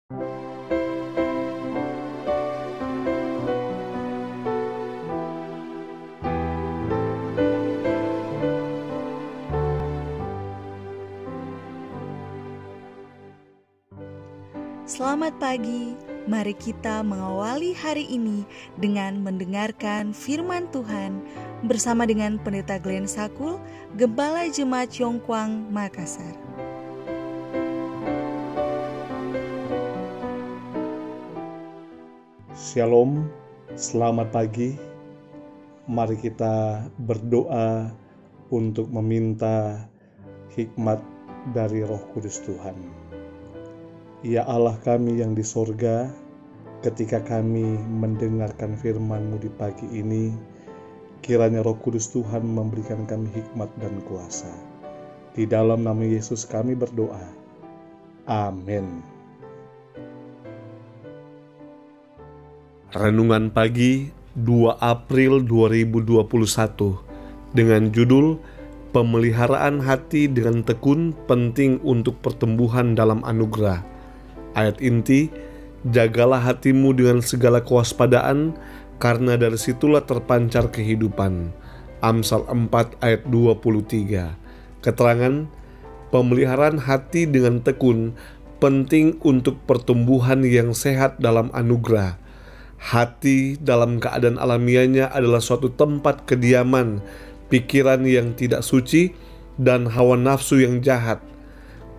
Selamat pagi, mari kita mengawali hari ini dengan mendengarkan firman Tuhan bersama dengan Pendeta Glenn Sakul, Gembala Jemaat Yongkwang, Makassar. Shalom, selamat pagi. Mari kita berdoa untuk meminta hikmat dari Roh Kudus Tuhan. Ya Allah kami yang di sorga, ketika kami mendengarkan firman-Mu di pagi ini, kiranya Roh Kudus Tuhan memberikan kami hikmat dan kuasa. Di dalam nama Yesus kami berdoa. Amin. Renungan pagi 2 April 2021 dengan judul Pemeliharaan hati dengan tekun penting untuk pertumbuhan dalam anugerah. Ayat inti, jagalah hatimu dengan segala kewaspadaan, karena dari situlah terpancar kehidupan. Amsal 4 ayat 23. Keterangan, pemeliharaan hati dengan tekun penting untuk pertumbuhan yang sehat dalam anugerah. Hati dalam keadaan alamiahnya adalah suatu tempat kediaman, pikiran yang tidak suci, dan hawa nafsu yang jahat.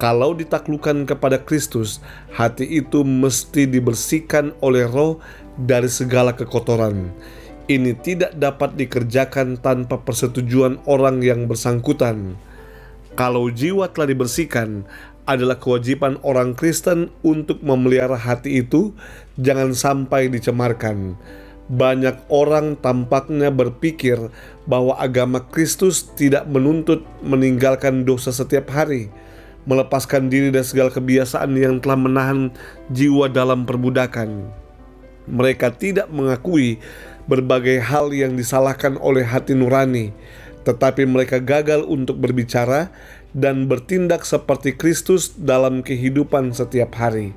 Kalau ditaklukkan kepada Kristus, hati itu mesti dibersihkan oleh Roh dari segala kekotoran. Ini tidak dapat dikerjakan tanpa persetujuan orang yang bersangkutan. Kalau jiwa telah dibersihkan, adalah kewajiban orang Kristen untuk memelihara hati itu, jangan sampai dicemarkan. Banyak orang tampaknya berpikir bahwa agama Kristus tidak menuntut meninggalkan dosa setiap hari, melepaskan diri dari segala kebiasaan yang telah menahan jiwa dalam perbudakan. Mereka tidak mengakui berbagai hal yang disalahkan oleh hati nurani, tetapi mereka gagal untuk berbicara dan bertindak seperti Kristus dalam kehidupan setiap hari.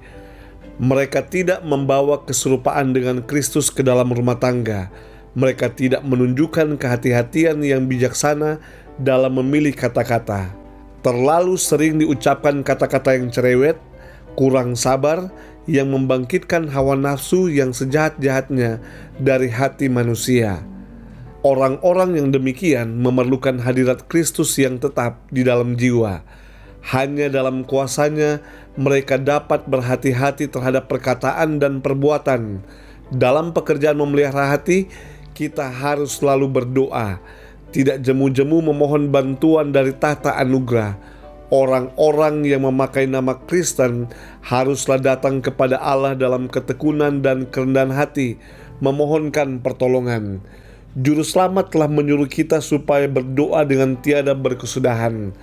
Mereka tidak membawa keserupaan dengan Kristus ke dalam rumah tangga. Mereka tidak menunjukkan kehati-hatian yang bijaksana dalam memilih kata-kata. Terlalu sering diucapkan kata-kata yang cerewet, kurang sabar, yang membangkitkan hawa nafsu yang sejahat-jahatnya dari hati manusia. Orang-orang yang demikian memerlukan hadirat Kristus yang tetap di dalam jiwa. Hanya dalam kuasanya mereka dapat berhati-hati terhadap perkataan dan perbuatan. Dalam pekerjaan memelihara hati, kita harus selalu berdoa, tidak jemu-jemu memohon bantuan dari tahta anugerah. Orang-orang yang memakai nama Kristen haruslah datang kepada Allah dalam ketekunan dan kerendahan hati, memohonkan pertolongan. Juru Selamat telah menyuruh kita supaya berdoa dengan tiada berkesudahan.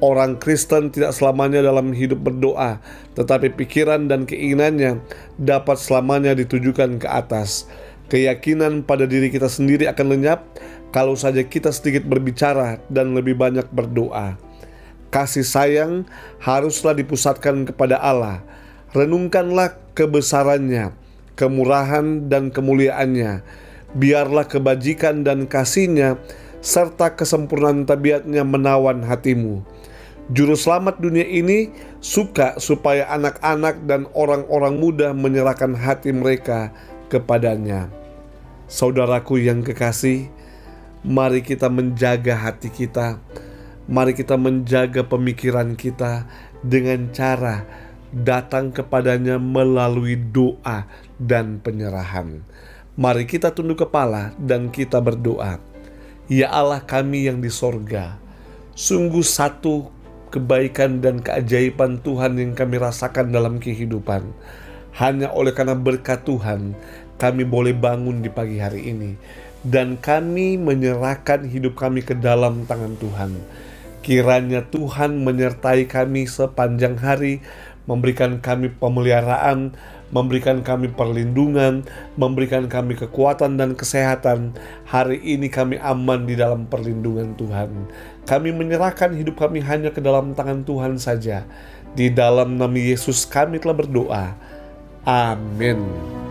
Orang Kristen tidak selamanya dalam hidup berdoa, tetapi pikiran dan keinginannya dapat selamanya ditujukan ke atas. Keyakinan pada diri kita sendiri akan lenyap kalau saja kita sedikit berbicara dan lebih banyak berdoa. Kasih sayang haruslah dipusatkan kepada Allah. Renungkanlah kebesarannya, kemurahan dan kemuliaannya. Biarlah kebajikan dan kasih-Nya serta kesempurnaan tabiat-Nya menawan hatimu. Juru Selamat dunia ini suka supaya anak-anak dan orang-orang muda menyerahkan hati mereka kepadanya. Saudaraku yang kekasih, mari kita menjaga hati kita. Mari kita menjaga pemikiran kita dengan cara datang kepadanya melalui doa dan penyerahan. Mari kita tunduk kepala dan kita berdoa. Ya Allah kami yang di sorga, sungguh satu kebaikan dan keajaiban Tuhan yang kami rasakan dalam kehidupan. Hanya oleh karena berkat Tuhan, kami boleh bangun di pagi hari ini. Dan kami menyerahkan hidup kami ke dalam tangan Tuhan. Kiranya Tuhan menyertai kami sepanjang hari, memberikan kami pemeliharaan, memberikan kami perlindungan, memberikan kami kekuatan dan kesehatan. Hari ini kami aman di dalam perlindungan Tuhan. Kami menyerahkan hidup kami hanya ke dalam tangan Tuhan saja. Di dalam nama Yesus kami telah berdoa. Amin.